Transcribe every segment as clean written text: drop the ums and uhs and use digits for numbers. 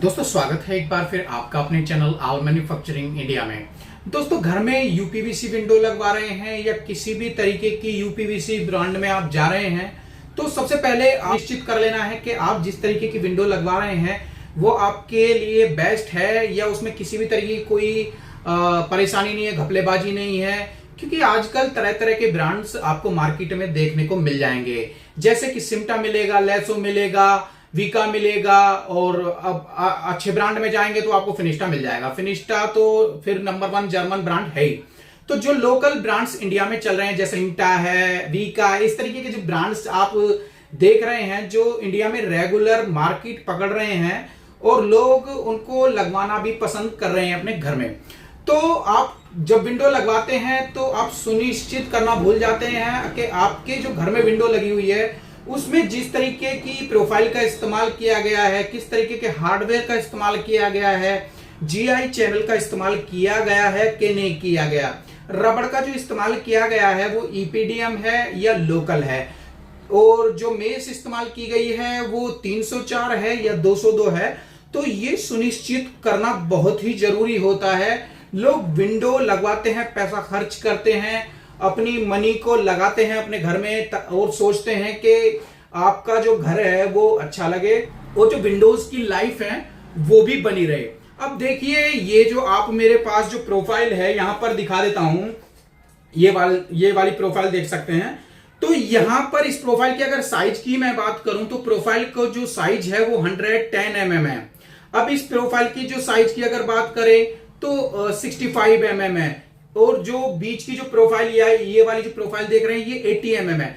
दोस्तों स्वागत है एक बार फिर आपका अपने चैनल ऑल मैन्युफैक्चरिंग इंडिया में। दोस्तों घर में यूपीवीसी विंडो लगवा रहे हैं या किसी भी तरीके की यूपीवीसी ब्रांड में आप जा रहे हैं तो सबसे पहले आप निश्चित कर लेना है कि आप जिस तरीके की विंडो लगवा रहे हैं वो आपके लिए बेस्ट है या उसमें किसी भी तरीके की कोई परेशानी नहीं है, घपलेबाजी नहीं है। क्योंकि आजकल तरह तरह के ब्रांड्स आपको मार्केट में देखने को मिल जाएंगे, जैसे कि सिमटा मिलेगा, लेसो मिलेगा, वीका मिलेगा और अब अच्छे ब्रांड में जाएंगे तो आपको फिनिस्टा मिल जाएगा। फिनिस्टा तो फिर नंबर 1 जर्मन ब्रांड है ही। तो जो लोकल ब्रांड्स इंडिया में चल रहे हैं जैसे सिमटा है, वीका, इस तरीके के जो ब्रांड्स आप देख रहे हैं जो इंडिया में रेगुलर मार्केट पकड़ रहे हैं और लोग उनको लगवाना भी पसंद कर रहे हैं अपने घर में। तो आप जब विंडो लगवाते हैं तो आप सुनिश्चित करना भूल जाते हैं कि आपके जो घर में विंडो लगी हुई है उसमें जिस तरीके की प्रोफाइल का इस्तेमाल किया गया है, किस तरीके के हार्डवेयर का इस्तेमाल किया गया है, जीआई चैनल का इस्तेमाल किया गया है कि नहीं किया गया, रबड़ का जो इस्तेमाल किया गया है वो ईपीडीएम है या लोकल है, और जो मेस इस्तेमाल की गई है वो 304 है या 202 है। तो ये सुनिश्चित करना बहुत ही जरूरी होता है। लोग विंडो लगवाते हैं, पैसा खर्च करते हैं, अपनी मनी को लगाते हैं अपने घर में और सोचते हैं कि आपका जो घर है वो अच्छा लगे और जो विंडोज की लाइफ है वो भी बनी रहे। अब देखिए ये जो आप मेरे पास जो प्रोफाइल है यहां पर दिखा देता हूं, ये वाली प्रोफाइल देख सकते हैं। तो यहां पर इस प्रोफाइल की अगर साइज की मैं बात करूं तो प्रोफाइल को जो साइज है वो 110 mm है। अब इस प्रोफाइल की जो साइज की अगर बात करें तो 65 mm है और जो बीच की जो प्रोफाइल ये वाली जो प्रोफाइल देख रहे हैं ये 80 mm है।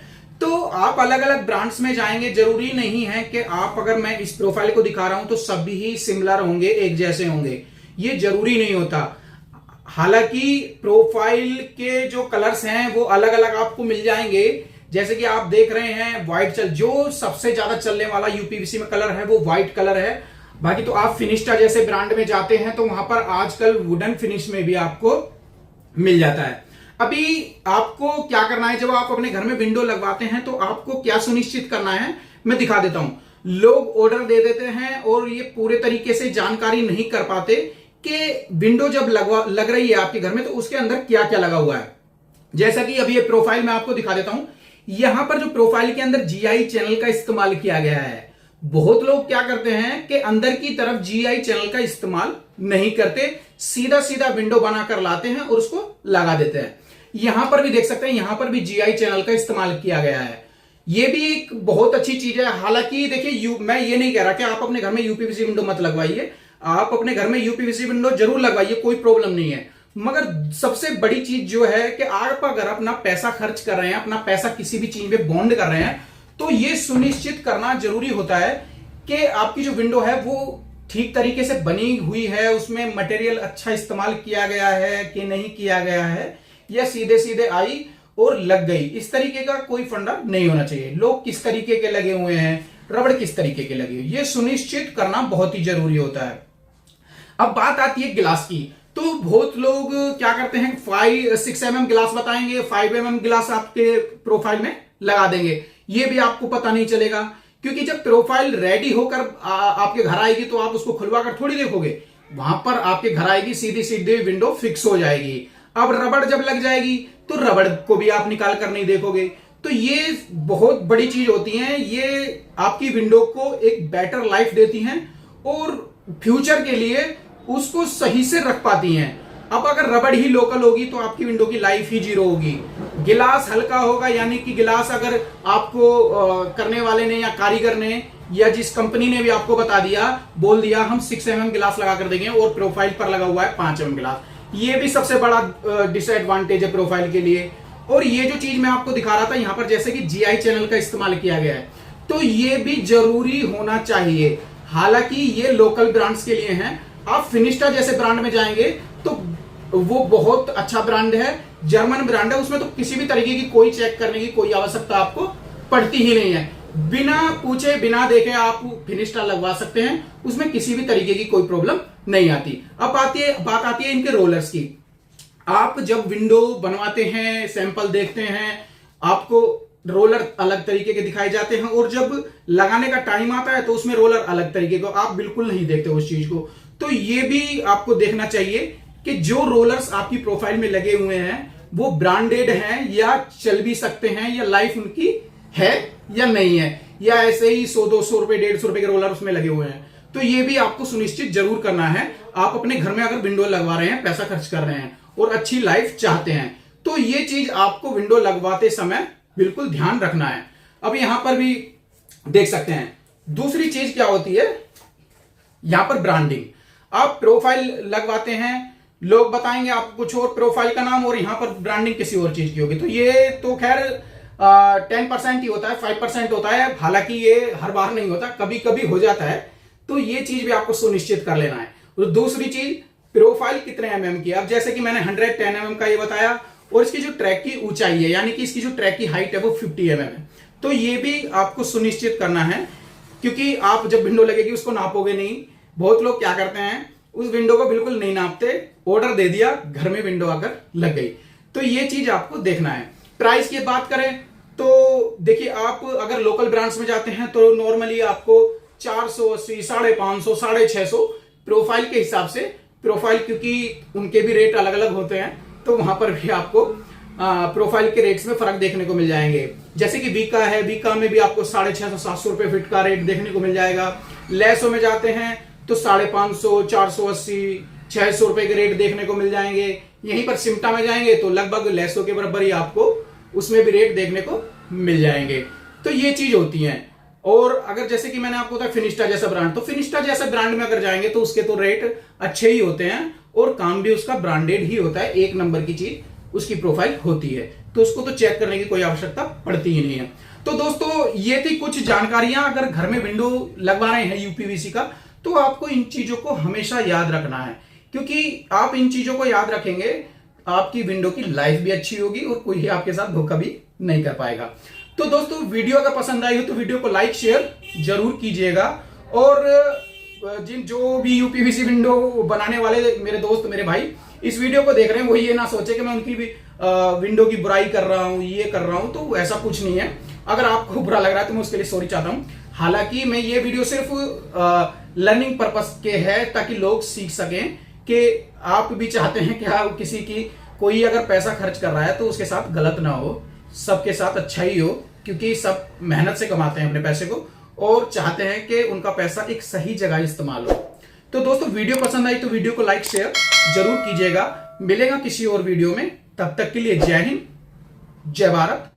तो आप अलग अलग ब्रांड्स में जाएंगे, जरूरी नहीं है कि आप, अगर मैं इस प्रोफाइल को दिखा रहा हूं तो सभी ही सिमिलर होंगे, एक जैसे होंगे, ये जरूरी नहीं होता। हालांकि प्रोफाइल के जो कलर्स हैं वो अलग अलग आपको मिल जाएंगे, जैसे कि आप देख रहे हैं व्हाइट जो सबसे ज्यादा चलने वाला यूपीवीसी में कलर है वो व्हाइट कलर है। बाकी तो आप फिनिस्टा जैसे ब्रांड में जाते हैं तो वहां पर आजकल वुडन फिनिश में भी आपको मिल जाता है। अभी आपको क्या करना है, जब आप अपने घर में विंडो लगवाते हैं तो आपको क्या सुनिश्चित करना है मैं दिखा देता हूं। लोग ऑर्डर दे देते हैं और ये पूरे तरीके से जानकारी नहीं कर पाते कि विंडो जब लग रही है आपके घर में तो उसके अंदर क्या क्या लगा हुआ है। जैसा कि अभी ये प्रोफाइल मैं आपको दिखा देता हूं, यहां पर जो प्रोफाइल के अंदर जीआई चैनल का इस्तेमाल किया गया है। बहुत लोग क्या करते हैं कि अंदर की तरफ जीआई चैनल का इस्तेमाल नहीं करते, सीधा सीधा विंडो बनाकर लाते हैं और उसको लगा देते हैं। यहां पर भी देख सकते हैं, यहां पर भी जीआई चैनल का इस्तेमाल किया गया है। ये भी एक बहुत अच्छी चीज है। हालांकि देखिए मैं ये नहीं कह रहा कि आप अपने घर में यूपीवीसी विंडो मत लगवाइए, आप अपने घर में यूपीवीसी विंडो जरूर लगवाइए, कोई प्रॉब्लम नहीं है। मगर सबसे बड़ी चीज जो है कि आप अगर अपना पैसा खर्च कर रहे हैं, अपना पैसा किसी भी चीज में बॉन्ड कर रहे हैं तो ये सुनिश्चित करना जरूरी होता है कि आपकी जो विंडो है वो ठीक तरीके से बनी हुई है, उसमें मटेरियल अच्छा इस्तेमाल किया गया है कि नहीं किया गया है, या सीधे सीधे आई और लग गई। इस तरीके का कोई फंडा नहीं होना चाहिए। लोग किस तरीके के लगे हुए हैं, रबड़ किस तरीके के लगे हुए, ये सुनिश्चित करना बहुत ही जरूरी होता है। अब बात आती है गिलास की, तो बहुत लोग क्या करते हैं 6 mm गिलास बताएंगे, 5 mm गिलास आपके प्रोफाइल में लगा देंगे। ये भी आपको पता नहीं चलेगा, क्योंकि जब प्रोफाइल रेडी होकर आपके घर आएगी तो आप उसको खुलवा कर थोड़ी देखोगे, वहां पर आपके घर आएगी सीधी सीधी विंडो फिक्स हो जाएगी। अब रबड़ जब लग जाएगी तो रबड़ को भी आप निकाल कर नहीं देखोगे। तो ये बहुत बड़ी चीज होती है, ये आपकी विंडो को एक बेटर लाइफ देती हैं और फ्यूचर के लिए उसको सही से रख पाती हैं। अब अगर रबड़ ही लोकल होगी तो आपकी विंडो की लाइफ ही 0 होगी। गिलास हल्का होगा, यानी कि गिलास अगर आपको करने वाले ने या कारीगर ने या जिस कंपनी ने भी आपको बोल दिया हम 6 mm गिलास लगा कर देंगे और प्रोफाइल पर लगा हुआ है 5 mm गिलास, ये भी सबसे बड़ा डिसएडवांटेज है प्रोफाइल के लिए। और ये जो चीज मैं आपको दिखा रहा था यहां पर जैसे कि जीआई चैनल का इस्तेमाल किया गया है, तो ये भी जरूरी होना चाहिए। हालांकि ये लोकल ब्रांड्स के लिए हैं, आप फिनिस्टा जैसे ब्रांड में जाएंगे तो वो बहुत अच्छा ब्रांड है, जर्मन ब्रांड है, उसमें तो किसी भी तरीके की कोई चेक करने की कोई आवश्यकता आपको पड़ती ही नहीं है। बिना पूछे बिना देखे आप फिनिस्टा लगवा सकते हैं, उसमें किसी भी तरीके की कोई प्रॉब्लम नहीं आती। अब बात आती है इनके रोलर्स की। आप जब विंडो बनवाते हैं, सैंपल देखते हैं, आपको रोलर अलग तरीके के दिखाए जाते हैं, और जब लगाने का टाइम आता है तो उसमें रोलर अलग तरीके को, आप बिल्कुल नहीं देखते उस चीज को। तो ये भी आपको देखना चाहिए कि जो रोलर्स आपकी प्रोफाइल में लगे हुए हैं वो ब्रांडेड हैं या चल भी सकते हैं, या लाइफ उनकी है या नहीं है, या ऐसे ही 100-200 रुपए 150 रुपए के रोलर उसमें लगे हुए हैं। तो ये भी आपको सुनिश्चित जरूर करना है। आप अपने घर में अगर विंडो लगवा रहे हैं, पैसा खर्च कर रहे हैं और अच्छी लाइफ चाहते हैं, तो ये चीज आपको विंडो लगवाते समय बिल्कुल ध्यान रखना है। अब यहां पर भी देख सकते हैं दूसरी चीज क्या होती है, यहां पर ब्रांडिंग। आप प्रोफाइल लगवाते हैं, लोग बताएंगे आपको कुछ और प्रोफाइल का नाम, और यहां पर ब्रांडिंग किसी और चीज की होगी। तो ये तो खैर 10% ही होता है, 5% होता है, हालांकि ये हर बार नहीं होता, कभी कभी हो जाता है। तो ये चीज भी आपको सुनिश्चित कर लेना है। और दूसरी चीज, प्रोफाइल कितने mm की। अब जैसे कि मैंने 110 mm का ये बताया, और इसकी जो ट्रैक की ऊंचाई है, यानी कि इसकी जो ट्रैक की हाइट है वो 50 mm है। तो ये भी आपको सुनिश्चित करना है, क्योंकि आप जब विंडो लगेगी उसको नापोगे नहीं। बहुत लोग क्या करते हैं, उस विंडो को बिल्कुल नहीं नापते, ऑर्डर दे दिया, घर में विंडो आकर लग गई। तो ये चीज आपको देखना है। प्राइस की बात करें तो देखिए, आप अगर लोकल ब्रांड्स में जाते हैं तो नॉर्मली आपको 480, 550, 650 प्रोफाइल के हिसाब से, प्रोफाइल क्योंकि उनके भी रेट अलग अलग होते हैं, तो वहां पर भी आपको प्रोफाइल के रेट्स में फर्क देखने को मिल जाएंगे। जैसे कि वीका है, वीका में भी आपको 650-700 रुपए फिट का रेट देखने को मिल जाएगा। लेसो में जाते हैं तो 550, 480, 600 रुपए के रेट देखने को मिल जाएंगे। यहीं पर सिमटा में जाएंगे तो लगभग लेसो के बराबर ही आपको उसमें भी रेट देखने को मिल जाएंगे। तो ये चीज होती है। और अगर जैसे कि मैंने आपको बताया फिनिस्टा जैसा ब्रांड, तो फिनिस्टा जैसा ब्रांड में अगर जाएंगे तो उसके तो रेट अच्छे ही होते हैं, और काम भी उसका ब्रांडेड ही होता है, एक नंबर की चीज उसकी प्रोफाइल होती है, तो उसको तो चेक करने की कोई आवश्यकता पड़ती ही नहीं है। तो दोस्तों ये थी कुछ जानकारियां। अगर घर में विंडो लगवा रहे हैं यूपीवीसी का, तो आपको इन चीजों को हमेशा याद रखना है, क्योंकि आप इन चीजों को याद रखेंगे, आपकी विंडो की लाइफ भी अच्छी होगी और कोई आपके साथ धोखा भी नहीं कर पाएगा। तो दोस्तों वीडियो अगर पसंद आई हो तो वीडियो को लाइक शेयर जरूर कीजिएगा, और जिन जो भी यूपीवीसी विंडो बनाने वाले मेरे दोस्त, मेरे भाई इस वीडियो को देख रहे हैं, वो ये ना सोचे कि मैं उनकी भी विंडो की बुराई कर रहा हूं, ये कर रहा हूं, तो ऐसा कुछ नहीं है। अगर आपको बुरा लग रहा है तो मैं उसके लिए सॉरी चाहता हूं। हालांकि मैं ये वीडियो सिर्फ लर्निंग पर्पस के है, ताकि लोग सीख सकें कि आप भी चाहते हैं कि हाँ, किसी की कोई अगर पैसा खर्च कर रहा है तो उसके साथ गलत ना हो, सबके साथ अच्छा ही हो, क्योंकि सब मेहनत से कमाते हैं अपने पैसे को, और चाहते हैं कि उनका पैसा एक सही जगह इस्तेमाल हो। तो दोस्तों वीडियो पसंद आई तो वीडियो को लाइक शेयर जरूर कीजिएगा। मिलेगा किसी और वीडियो में, तब तक के लिए जय हिंद, जय भारत।